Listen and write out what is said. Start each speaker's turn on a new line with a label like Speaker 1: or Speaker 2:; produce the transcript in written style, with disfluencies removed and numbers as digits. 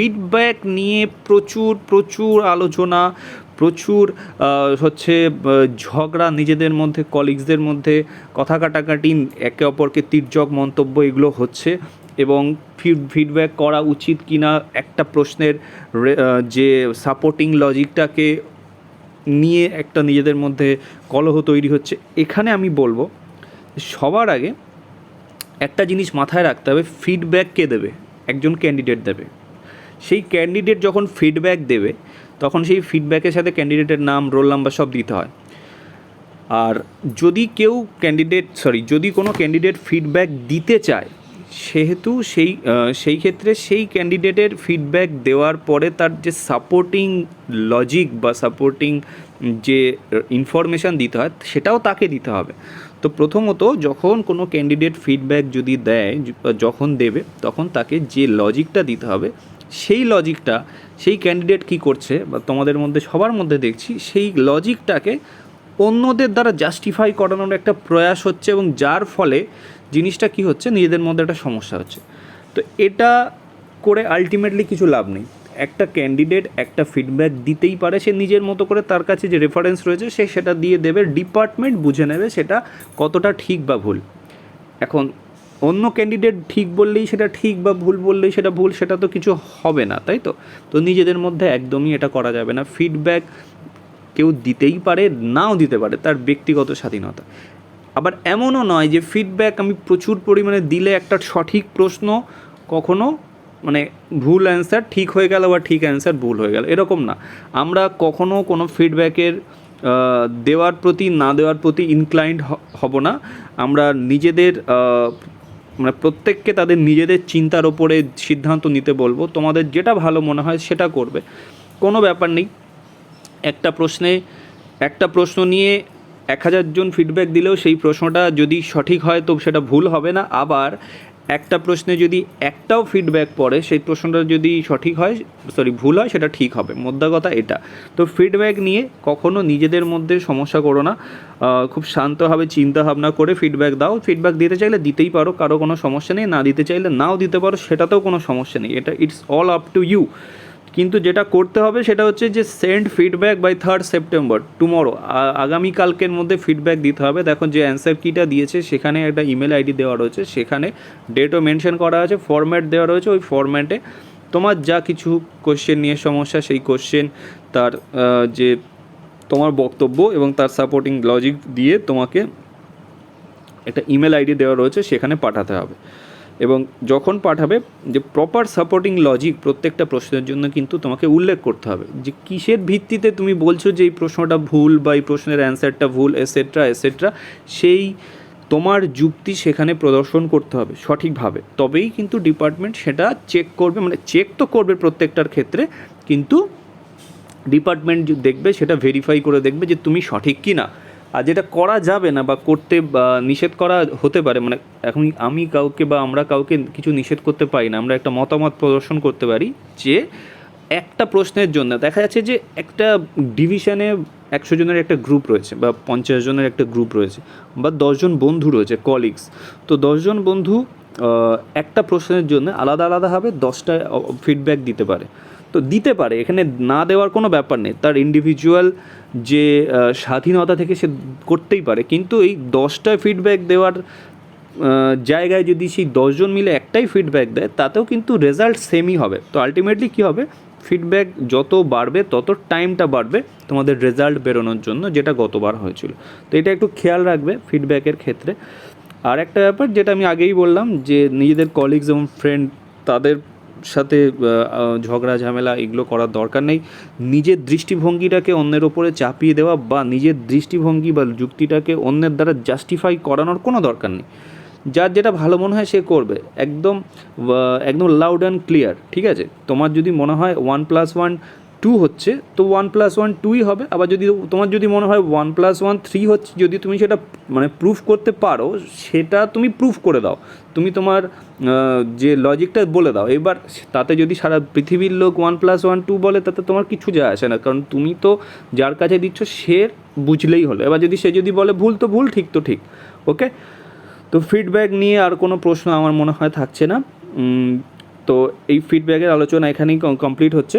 Speaker 1: Feedback নিয়ে প্রচুর প্রচুর আলোচনা, প্রচুর ঝগড়া নিজেদের মধ্যে, কলিগসদের মধ্যে কথা কাটাকাটি, একে অপরকে তির্যক মন্তব্য এগুলো হচ্ছে। এবং ফিডব্যাক করা উচিত কি না একটা প্রশ্নের যে সাপোর্টিং লজিকটাকে নিয়ে একটা নিজেদের মধ্যে কলহ তৈরি হচ্ছে। এখানে আমি বলবো সবার আগে একটা জিনিস মাথায় রাখতে হবে, ফিডব্যাক কে দেবে? একজন ক্যান্ডিডেট দেবে। সেই ক্যান্ডিডেট যখন ফিডব্যাক দেবে তখন সেই ফিডব্যাকের সাথে ক্যান্ডিডেটের নাম, রোল নাম্বার সব দিতে হয়। আর যদি যদি কোনো ক্যান্ডিডেট ফিডব্যাক দিতে চায়, সেহেতু সেই ক্ষেত্রে সেই ক্যান্ডিডেটের ফিডব্যাক দেওয়ার পরে তার যে সাপোর্টিং লজিক বা সাপোর্টিং যে ইনফরমেশান দিতে হয় সেটাও তাকে দিতে হবে। তো প্রথমত যখন কোনো ক্যান্ডিডেট ফিডব্যাক যদি দেয়, যখন দেবে তখন তাকে যে লজিকটা দিতে হবে, সেই লজিকটা সেই ক্যান্ডিডেট কী করছে বা তোমাদের মধ্যে সবার মধ্যে দেখছি সেই লজিকটাকে অন্যদের দ্বারা জাস্টিফাই করানোর একটা প্রয়াস হচ্ছে, এবং যার ফলে জিনিসটা কী হচ্ছে, নিজেদের মধ্যে একটা সমস্যা হচ্ছে। তো এটা করে আলটিমেটলি কিছু লাভ নেই। একটা ক্যান্ডিডেট একটা ফিডব্যাক দিতেই পারে, সে নিজের মতো করে, তার কাছে যে রেফারেন্স রয়েছে সে সেটা দিয়ে দেবে, ডিপার্টমেন্ট বুঝে নেবে সেটা কতটা ঠিক বা ভুল। এখন অন্য ক্যান্ডিডেট ঠিক বললেই সেটা ঠিক বা ভুল বললেই সেটা ভুল, সেটা তো কিছু হবে না, তাই তো? তো নিজেদের মধ্যে একদমই এটা করা যাবে না। ফিডব্যাক কেউ দিতেই পারে, নাও দিতে পারে, তার ব্যক্তিগত স্বাধীনতা। আবার এমনও নয় যে ফিডব্যাক আমি প্রচুর পরিমাণে দিলে একটা সঠিক প্রশ্ন কখনো ভুল অ্যান্সার ঠিক হয়ে গেল বা ঠিক অ্যান্সার ভুল হয়ে গেল, এরকম না। আমরা কখনো কোনো ফিডব্যাকের দেওয়ার প্রতি না দেওয়ার প্রতি ইনক্লাইন্ড হব না। আমরা নিজেদের প্রত্যেককে তাদের নিজেদের চিন্তার ওপরে সিদ্ধান্ত নিতে বলবো। তোমাদের যেটা ভালো মনে হয় সেটা করবে, কোনো ব্যাপার নেই। একটা প্রশ্ন নিয়ে 1000 জন ফিডব্যাক দিলেও সেই প্রশ্নটা যদি সঠিক হয় তো সেটা ভুল হবে না। আবার একটা প্রশ্নে যদি একটাও ফিডব্যাক পড়ে, সেই প্রশ্নটা যদি ভুল হয় সেটা ঠিক হবে। মোদ্দা কথা এটা। তো ফিডব্যাক নিয়ে কখনো নিজেদের মধ্যে সমস্যা করো না, খুব শান্তভাবে চিন্তা ভাবনা করে ফিডব্যাক দাও। ফিডব্যাক দিতে চাইলে দিতেই পারো, কারো কোনো সমস্যা নেই। না দিতে চাইলে নাও দিতে পারো, সেটাতেও কোনো সমস্যা নেই। এটা it's all up to you. কিন্তু যেটা করতে হবে সেটা হচ্ছে যে send feedback by 3rd September, tomorrow, আগামীকালকের মধ্যে ফিডব্যাক দিতে হবে। দেখো যে অ্যান্সার কিটা দিয়েছে সেখানে একটা ইমেল আইডি দেওয়া রয়েছে, সেখানে ডেটও মেনশন করা আছে, ফরম্যাট দেওয়া রয়েছে। ওই ফরম্যাটে তোমার যা কিছু কোশ্চেন নিয়ে সমস্যা, সেই কোশ্চেন, তার যে তোমার বক্তব্য এবং তার সাপোর্টিং লজিক দিয়ে তোমাকে একটা ইমেল আইডি দেওয়া রয়েছে, সেখানে পাঠাতে হবে। এবং যখন পাঠাবে যে প্রপার সাপোর্টিং লজিক প্রত্যেকটা প্রশ্নের জন্য কিন্তু তোমাকে উল্লেখ করতে হবে, যে কিসের ভিত্তিতে তুমি বলছো যে এই প্রশ্নটা ভুল বা এই প্রশ্নের অ্যান্সারটা ভুল, এসেট্রা। সেই তোমার যুক্তি সেখানে প্রদর্শন করতে হবে সঠিকভাবে, তবেই কিন্তু ডিপার্টমেন্ট সেটা চেক করবে। চেক তো করবে প্রত্যেকটার ক্ষেত্রে, কিন্তু ডিপার্টমেন্ট দেখবে, সেটা ভেরিফাই করে দেখবে যে তুমি সঠিক কি না। আর যেটা করা যাবে না বা করতে নিষেধ করা হতে পারে, এখন আমি কাউকে বা আমরা কাউকে কিছু নিষেধ করতে পারি না। আমরা একটা মতামত প্রদর্শন করতে পারি যে একটা প্রশ্নের জন্য দেখা যাচ্ছে যে একটা ডিভিশনে 100 জনের একটা গ্রুপ রয়েছে বা 50 জনের একটা গ্রুপ রয়েছে বা 10 জন বন্ধু রয়েছে, কলিগস। তো 10 জন বন্ধু একটা প্রশ্নের জন্য আলাদা আলাদাভাবে 10টা ফিডব্যাক দিতে পারে। তো দিতে পারে, এখানে না দেওয়ার কোনো ব্যাপার নেই, তার ইন্ডিভিজুয়াল যে স্বাধীনতা থেকে সে করতেই পারে। কিন্তু এই 10টা ফিডব্যাক দেওয়ার জায়গায় যদি সেই 10 জন মিলে একটাই ফিডব্যাক দেয়, তাতেও কিন্তু রেজাল্ট সেমই হবে। তো আলটিমেটলি কী হবে, ফিডব্যাক যত বাড়বে তত টাইমটা বাড়বে তোমাদের রেজাল্ট বেরোনোর জন্য, যেটা গতবার হয়েছিল। তো এটা একটু খেয়াল রাখবে ফিডব্যাকের ক্ষেত্রে। আর একটা ব্যাপার যেটা আমি আগেই বললাম, যে নিজেদের কলিগস এবং ফ্রেন্ড তাদের সাথে ঝগড়া ঝামেলা এগুলো করার দরকার নেই। নিজের দৃষ্টিভঙ্গিটাকে অন্যের ওপরে চাপিয়ে দেওয়া বা নিজের দৃষ্টিভঙ্গি বা যুক্তিটাকে অন্যের দ্বারা জাস্টিফাই করানোর কোনো দরকার নেই। যার যেটা ভালো মনে হয় সে করবে, একদম লাউড অ্যান্ড ক্লিয়ার, ঠিক আছে? তোমার যদি মনে হয় 1+1 2 হচ্ছে, তো 1+1 2ই হবে। আবার তোমার যদি মনে হয় 1+1 3 হচ্ছে, যদি তুমি সেটা প্রুফ করতে পারো, সেটা তুমি প্রুফ করে দাও। তুমি তোমার যে লজিকটা বলে দাও। এবার তাতে যদি সারা পৃথিবীর লোক 1+1 2 বলে, তাতে তোমার কিছু যায় আসে না, কারণ তুমি তো যার কাছে দিচ্ছ সে বুঝলেই হলো। এবার সে যদি বলে ভুল তো ভুল, ঠিক তো ঠিক। ওকে, তো ফিডব্যাক নিয়ে আর কোনো প্রশ্ন আমার মনে হয় থাকছে না। তো এই ফিডব্যাকের আলোচনা এখানেই কমপ্লিট হচ্ছে।